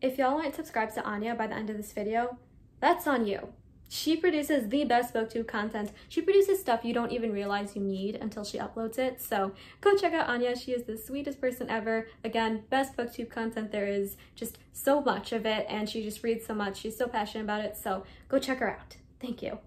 If y'all aren't subscribed to Anja by the end of this video, that's on you. She produces the best booktube content. She produces stuff you don't even realize you need until she uploads it. So go check out Anja. She is the sweetest person ever. Again, best booktube content there is, just so much of it, and she just reads so much. She's so passionate about it, so go check her out. Thank you.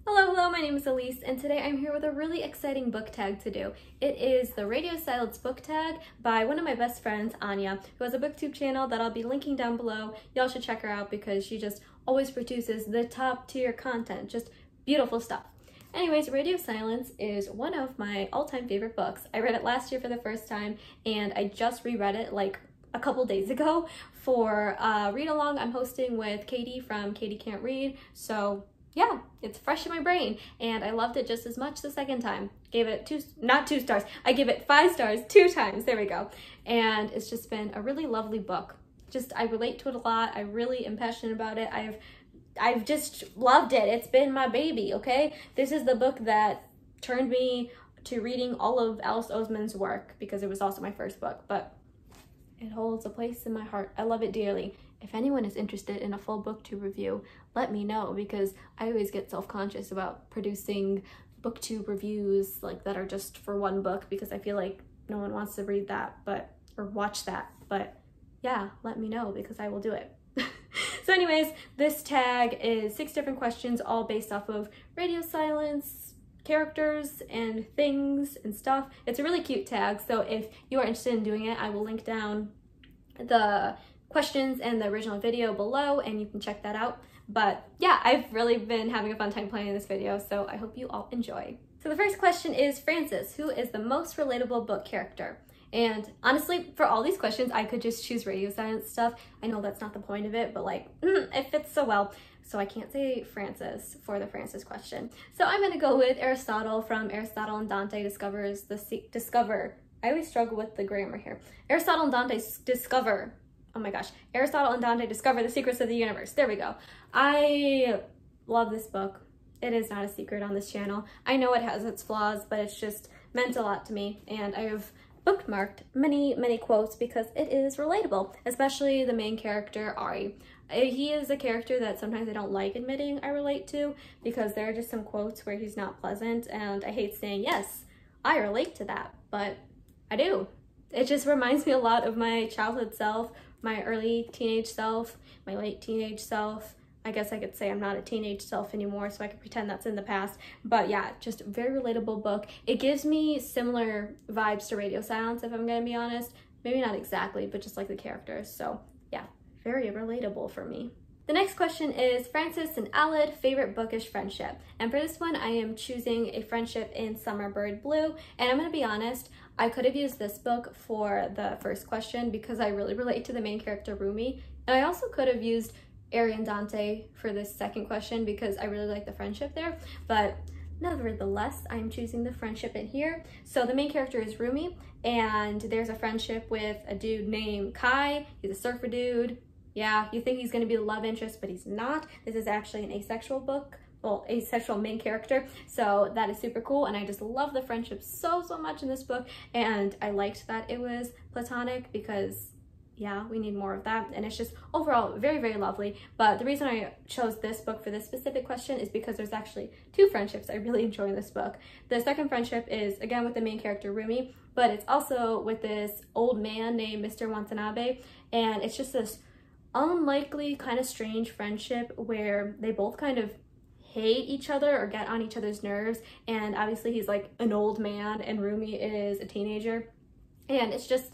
Hello, my name is Alice, and today I'm here with a really exciting book tag to do. It is the Radio Silence book tag by one of my best friends, Anja, who has a booktube channel that I'll be linking down below. Y'all should check her out because she just always produces the top tier content, just beautiful stuff. Anyways, Radio Silence is one of my all-time favorite books. I read it last year for the first time, and I just reread it like a couple days ago for read along I'm hosting with Katie from Katie Can't Read. So yeah, it's fresh in my brain, and I loved it just as much the second time. Gave it not 2 stars, I gave it 5 stars 2 times, there we go. And it's just been a really lovely book. Just, I relate to it a lot. I really am passionate about it. I've just loved it. It's been my baby, okay? This is the book that turned me to reading all of Alice Oseman's work, because it was also my first book, but it holds a place in my heart. I love it dearly. If anyone is interested in a full booktube review, let me know, because I always get self-conscious about producing booktube reviews like that are just for one book, because I feel like no one wants to read that or watch that. But yeah, let me know, because I will do it. So anyways, this tag is 6 different questions, all based off of Radio Silence characters and things and stuff. It's a really cute tag, so if you are interested in doing it, I will link down the questions and the original video below, and you can check that out. But yeah, I've really been having a fun time playing this video, so I hope you all enjoy. So the first question is, Frances, who is the most relatable book character? And honestly, for all these questions, I could just choose Radio Silence stuff. I know that's not the point of it, but like, it fits so well. So I can't say Frances for the Frances question. So I'm gonna go with Aristotle from Aristotle and Dante Discover. I always struggle with the grammar here. Aristotle and Dante discover. Oh my gosh. Aristotle and Dante discover the secrets of the universe. There we go. I love this book. It is not a secret on this channel. I know it has its flaws, but it's just meant a lot to me. And I have bookmarked many quotes because it is relatable, especially the main character, Ari. He is a character that sometimes I don't like admitting I relate to, because there are just some quotes where he's not pleasant, and I hate saying, yes, I relate to that, but I do. It just reminds me a lot of my childhood self, my early teenage self, my late teenage self. I guess I could say I'm not a teenage self anymore, so I could pretend that's in the past. But yeah, just a very relatable book. It gives me similar vibes to Radio Silence, if I'm gonna be honest. Maybe not exactly, but just like the characters. So yeah, very relatable for me. The next question is, Frances and Aled, favorite bookish friendship. And for this one, I am choosing a friendship in Summerbird Blue. And I'm gonna be honest, I could have used this book for the first question because I really relate to the main character, Rumi. And I also could have used Ari and Dante for this second question because I really like the friendship there. But nevertheless, I'm choosing the friendship in here. So the main character is Rumi, and there's a friendship with a dude named Kai. He's a surfer dude. Yeah, you think he's going to be the love interest, but he's not. This is actually an asexual book. Well, asexual main character. So that is super cool, and I just love the friendship so much in this book. And I liked that it was platonic because, yeah, we need more of that. And it's just overall very lovely. But the reason I chose this book for this specific question is because there's actually 2 friendships I really enjoy in this book. The second friendship is, again, with the main character, Rumi, but it's also with this old man named Mr. Watanabe. And it's just this unlikely, kind of strange friendship where they both kind of hate each other or get on each other's nerves. And obviously he's like an old man and Rumi is a teenager. And it's just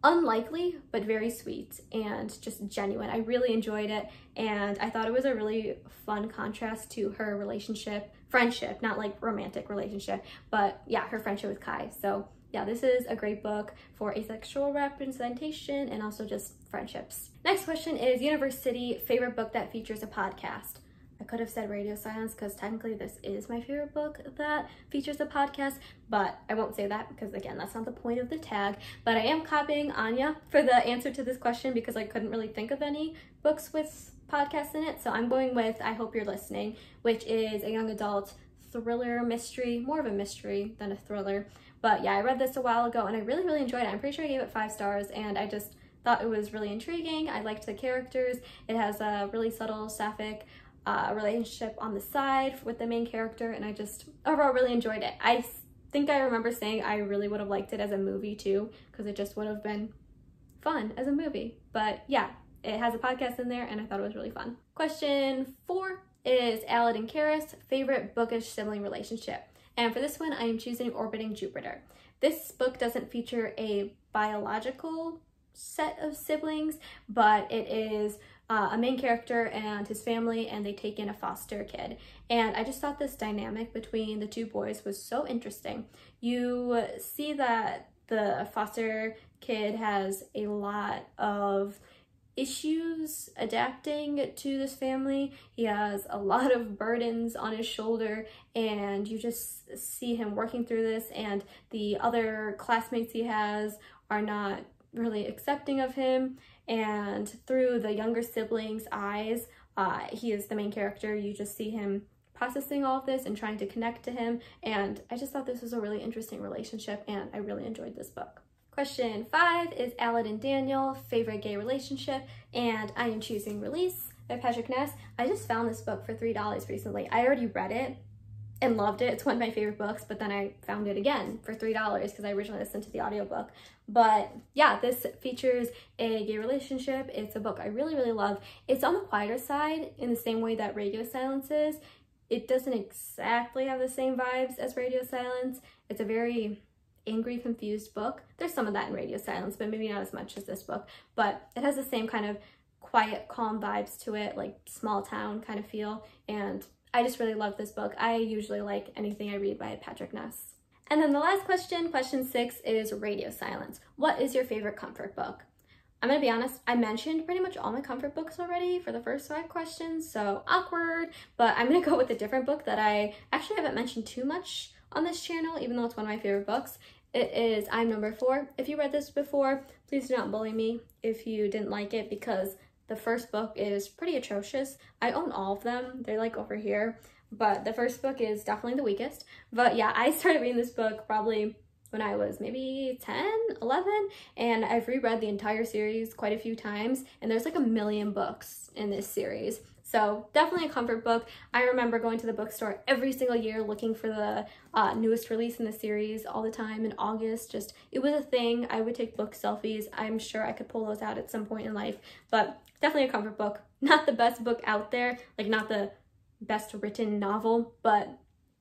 unlikely, but very sweet and just genuine. I really enjoyed it, and I thought it was a really fun contrast to her friendship, not like romantic relationship, but yeah, her friendship with Kai. So yeah, this is a great book for asexual representation and also just friendships. Next question is, University, favorite book that features a podcast. I could have said Radio Silence because technically this is my favorite book that features a podcast, but I won't say that because, again, that's not the point of the tag. But I am copying Anja for the answer to this question because I couldn't really think of any books with podcasts in it. So I'm going with I Hope You're Listening, which is a young adult thriller mystery, more of a mystery than a thriller, But yeah, I read this a while ago and I really, really enjoyed it. I'm pretty sure I gave it 5 stars, and I just thought it was really intriguing. I liked the characters. It has a really subtle sapphic relationship on the side with the main character, and I just overall really enjoyed it. I think I remember saying I really would have liked it as a movie too, because it just would have been fun as a movie. But yeah, it has a podcast in there and I thought it was really fun. Question 4 is Alice and Carys, favorite bookish sibling relationship. And for this one, I am choosing Orbiting Jupiter. This book doesn't feature a biological set of siblings, but it is a main character and his family, and they take in a foster kid. And I just thought this dynamic between the 2 boys was so interesting. You see that the foster kid has a lot of issues adapting to this family. He has a lot of burdens on his shoulder, and you just see him working through this, and the other classmates he has are not really accepting of him. And through the younger sibling's eyes, he is the main character. You just see him processing all of this and trying to connect to him, and I just thought this was a really interesting relationship, and I really enjoyed this book. Question 5 is Alice and Daniel, favorite gay relationship, and I am choosing Release by Patrick Ness. I just found this book for $3 recently. I already read it and loved it. It's one of my favorite books, but then I found it again for $3 because I originally listened to the audiobook. But yeah, this features a gay relationship. It's a book I really, really love. It's on the quieter side in the same way that Radio Silence is. It doesn't exactly have the same vibes as Radio Silence. It's a very angry, confused book. There's some of that in Radio Silence, but maybe not as much as this book. But it has the same kind of quiet, calm vibes to it, like small town kind of feel. And I just really love this book. I usually like anything I read by Patrick Ness. And then the last question, question 6, is Radio Silence. What is your favorite comfort book? I'm gonna be honest, I mentioned pretty much all my comfort books already for the first 5 questions, so awkward, but I'm gonna go with a different book that I actually haven't mentioned too much on this channel, even though it's one of my favorite books. It is I'm Number 4. If you read this before, please do not bully me if you didn't like it, because the first book is pretty atrocious. I own all of them. They're like over here, but the first book is definitely the weakest. But yeah, I started reading this book probably when I was maybe 10, 11, and I've reread the entire series quite a few times, and there's like a million books in this series. So definitely a comfort book. I remember going to the bookstore every single year looking for the newest release in the series all the time in August. Just, it was a thing. I would take book selfies. I'm sure I could pull those out at some point in life, but definitely a comfort book. Not the best book out there, like not the best written novel, but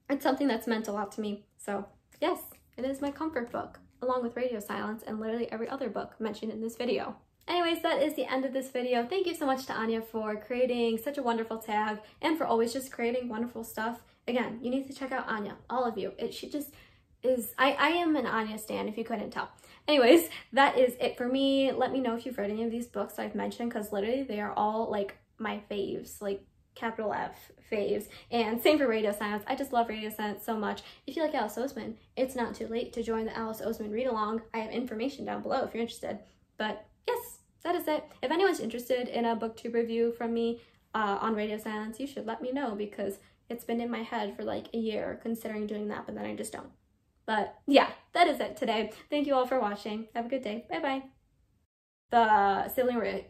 it's something that's meant a lot to me. So yes, it is my comfort book, along with Radio Silence and literally every other book mentioned in this video. Anyways, that is the end of this video. Thank you so much to Anja for creating such a wonderful tag and for always just creating wonderful stuff. Again, you need to check out Anja, all of you. She just is, I am an Anja stan if you couldn't tell. Anyways, that is it for me. Let me know if you've read any of these books I've mentioned, because literally they are all like my faves, like capital F faves. And same for Radio Silence. I just love Radio Silence so much. If you like Alice Oseman, it's not too late to join the Alice Oseman read along. I have information down below if you're interested. But yes, that is it. If anyone's interested in a booktube review from me on Radio Silence, you should let me know, because it's been in my head for like a year considering doing that, but then I just don't. But yeah, that is it today. Thank you all for watching. Have a good day. Bye bye. The sibling